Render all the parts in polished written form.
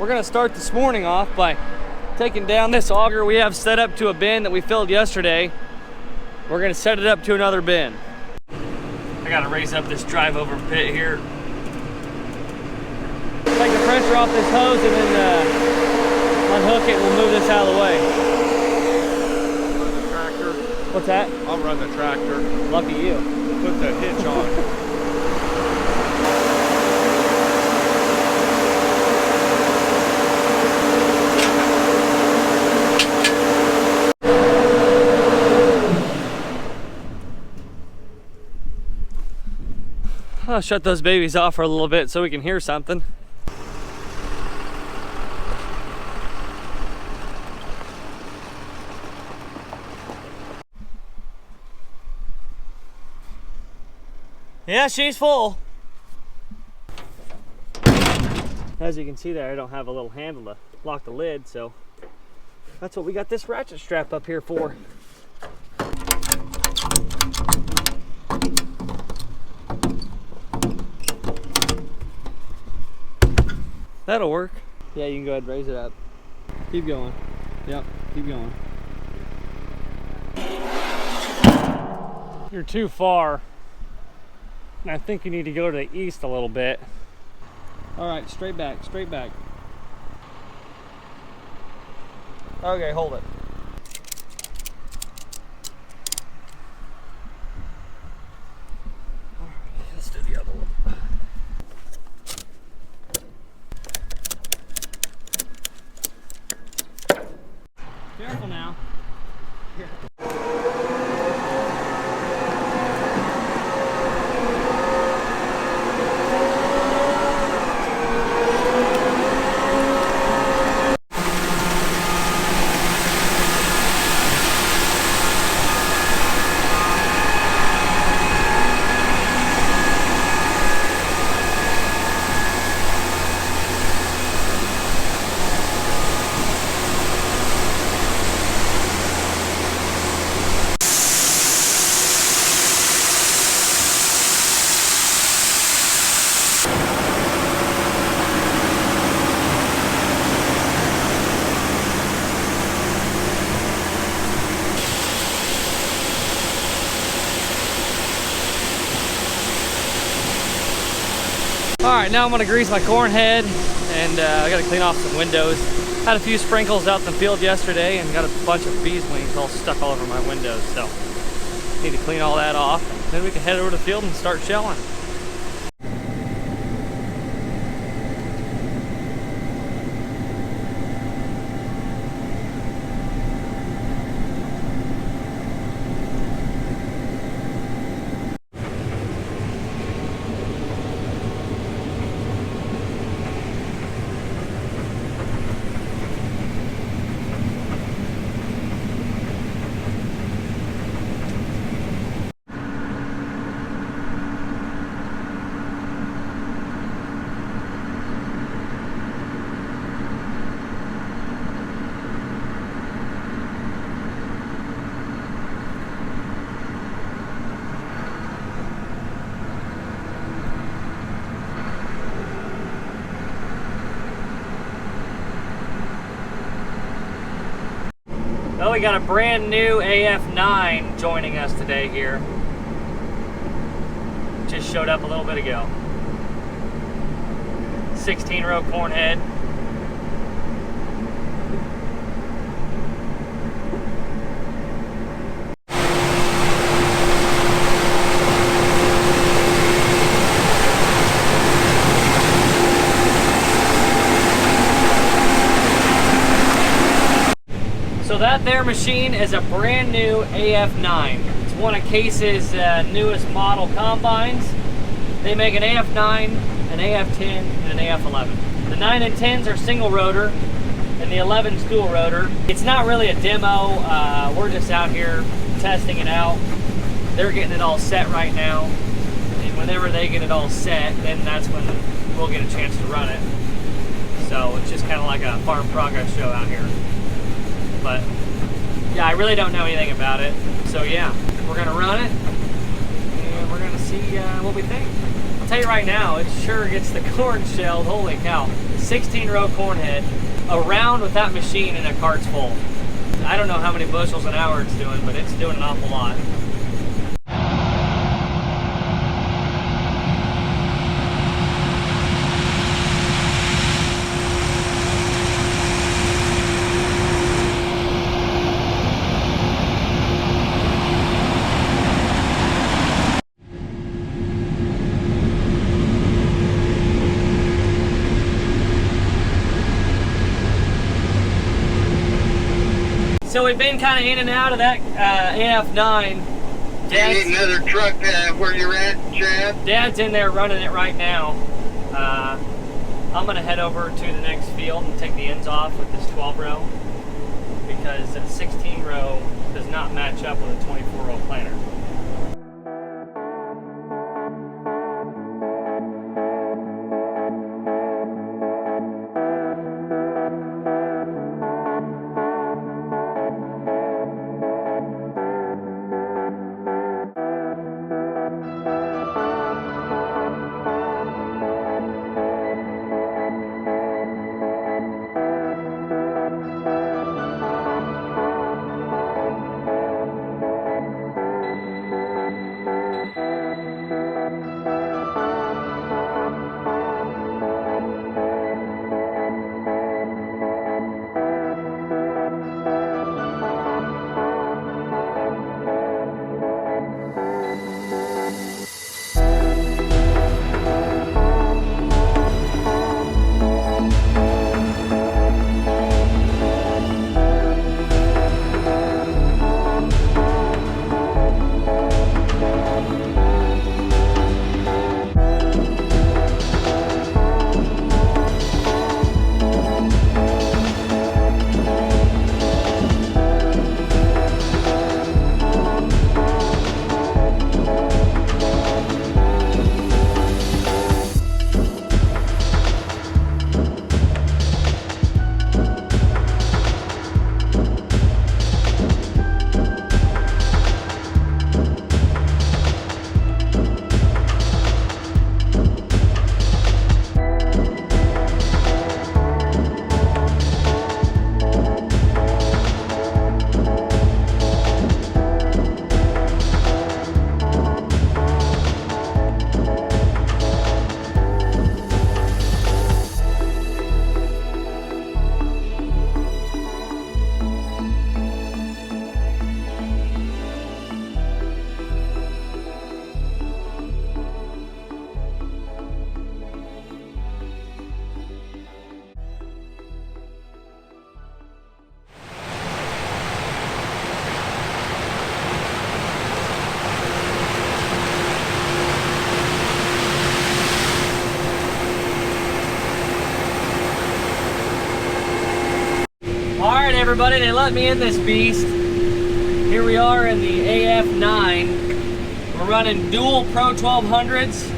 We're gonna start this morning off by taking down this auger we have set up to a bin that we filled yesterday. We're gonna set it up to another bin. I gotta raise up this drive over pit here. Take the pressure off this hose and then unhook it and we'll move this out of the way. Run the tractor. What's that? I'll run the tractor. Lucky you. Put the hitch on. I'll shut those babies off for a little bit so we can hear something. Yeah, she's full. As you can see there, I don't have a little handle to lock the lid, so that's what we got this ratchet strap up here for. That'll work. Yeah, you can go ahead and raise it up. Keep going. Yep, keep going. You're too far. I think you need to go to the east a little bit. All right, straight back, straight back. Okay, hold it. All right, let's do the other one. Careful now. Yeah. All right, now I'm gonna grease my corn head and I gotta clean off some windows. Had a few sprinkles out in the field yesterday and got a bunch of bees wings all stuck all over my windows, so need to clean all that off. Then we can head over to the field and start shelling. Well, we got a brand new AF9 joining us today here. Just showed up a little bit ago. 16-row corn head. So that there machine is a brand new AF9. It's one of Case's newest model combines. They make an AF9, an AF10, and an AF11. The 9 and 10s are single rotor, and the 11's dual rotor. It's not really a demo. We're just out here testing it out. They're getting it all set right now. And whenever they get it all set, then that's when we'll get a chance to run it. So it's just kind of like a farm progress show out here. But yeah, I really don't know anything about it. So yeah, we're gonna run it and we're gonna see what we think. I'll tell you right now, it sure gets the corn shelled. Holy cow. 16-row corn head around with that machine and a cart's full. I don't know how many bushels an hour it's doing, but it's doing an awful lot. So we've been kind of in and out of that AF9. Do you need another truck where you're at, Chad? Dad's in there running it right now. I'm going to head over to the next field and take the ends off with this 12-row because that 16-row does not match up with a 24-row planter. Alright everybody, they let me in this beast. Here we are in the AF9. We're running dual Pro 1200s.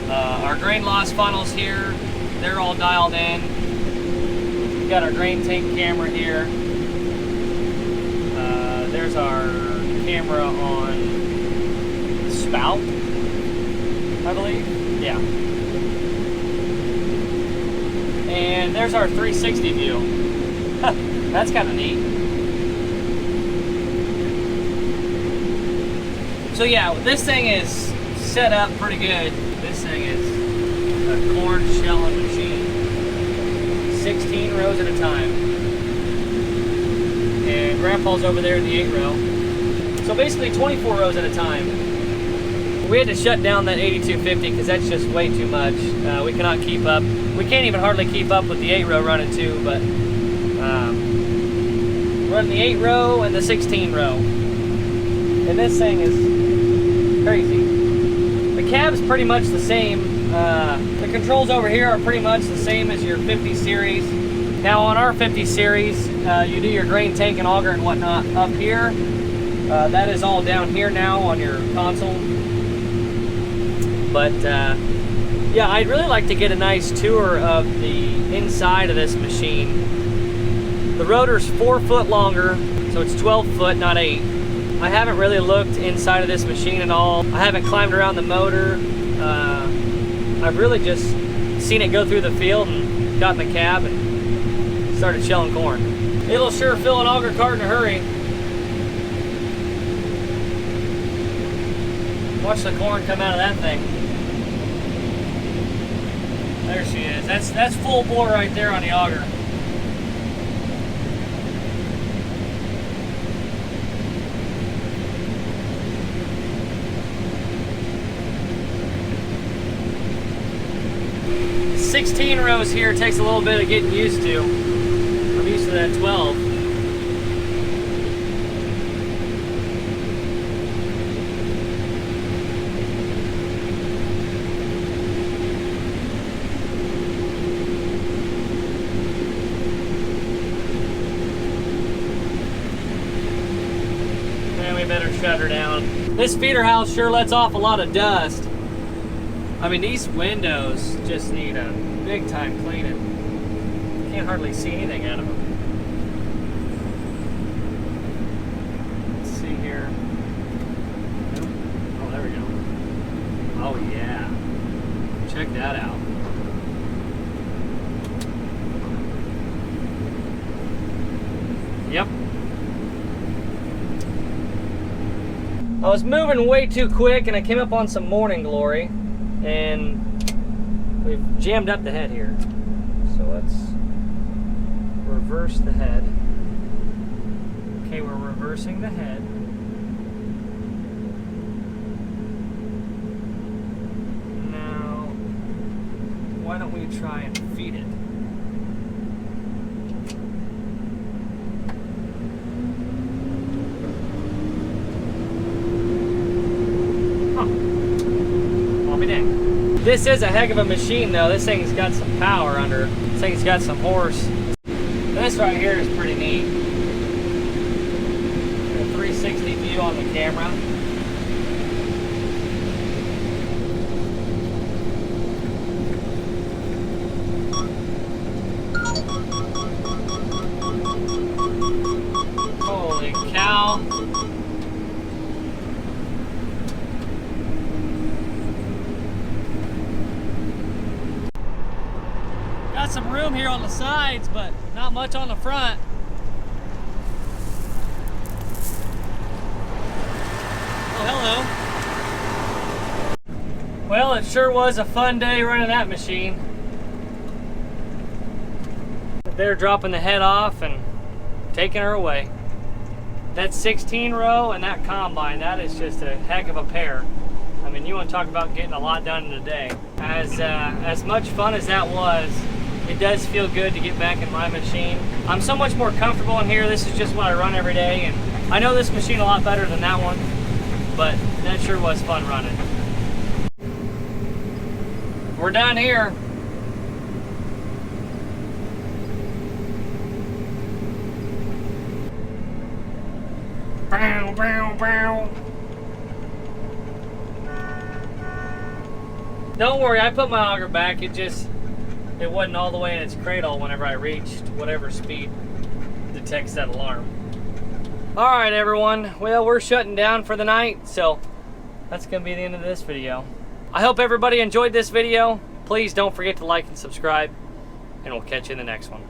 Our grain loss funnels here, they're all dialed in. We've got our grain tank camera here. There's our camera on the spout, I believe. Yeah. And there's our 360 view. That's kind of neat. So yeah, this thing is set up pretty good. This thing is a corn shelling machine. 16 rows at a time. And Grandpa's over there in the 8-row. So basically 24 rows at a time. We had to shut down that 8250 because that's just way too much. We cannot keep up. We can't even hardly keep up with the 8-row running too, but running the 8-row and the 16-row. And this thing is crazy. The cab's pretty much the same. The controls over here are pretty much the same as your 50 series. Now on our 50 series, you do your grain tank and auger and whatnot up here. That is all down here now on your console. But yeah, I'd really like to get a nice tour of the inside of this machine. The rotor's 4 foot longer, so it's 12 foot, not 8. I haven't really looked inside of this machine at all. I haven't climbed around the motor. I've really just seen it go through the field and got in the cab and started shelling corn. It'll sure fill an auger cart in a hurry. Watch the corn come out of that thing. There she is. That's full bore right there on the auger. "16 rows here takes a little bit of getting used to. I'm used to that 12. And we better shut her down. This feeder house sure lets off a lot of dust. I mean, these windows just need a big time cleaning. Can't hardly see anything out of them. Let's see here. Oh, there we go. Oh yeah. Check that out. Yep. I was moving way too quick and I came up on some morning glory. And we've jammed up the head here. So let's reverse the head. Okay, we're reversing the head. Now, why don't we try and feed it? This is a heck of a machine though. This thing's got some power under it. This thing's got some horse. This right here is pretty neat. A 360 view on the camera. Holy cow. Got some room here on the sides, but not much on the front. Oh, hello. Well, it sure was a fun day running that machine. They're dropping the head off and taking her away. That 16 row and that combine, that is just a heck of a pair. I mean, you want to talk about getting a lot done in a day. As much fun as that was, it does feel good to get back in my machine. I'm so much more comfortable in here. This is just what I run every day, and I know this machine a lot better than that one, but that sure was fun running. We're done here. Bow, bow, bow. Don't worry, I put my auger back. It wasn't all the way in its cradle whenever I reached whatever speed detects that alarm. All right, everyone. Well, we're shutting down for the night, so that's gonna be the end of this video. I hope everybody enjoyed this video. Please don't forget to like and subscribe, and we'll catch you in the next one.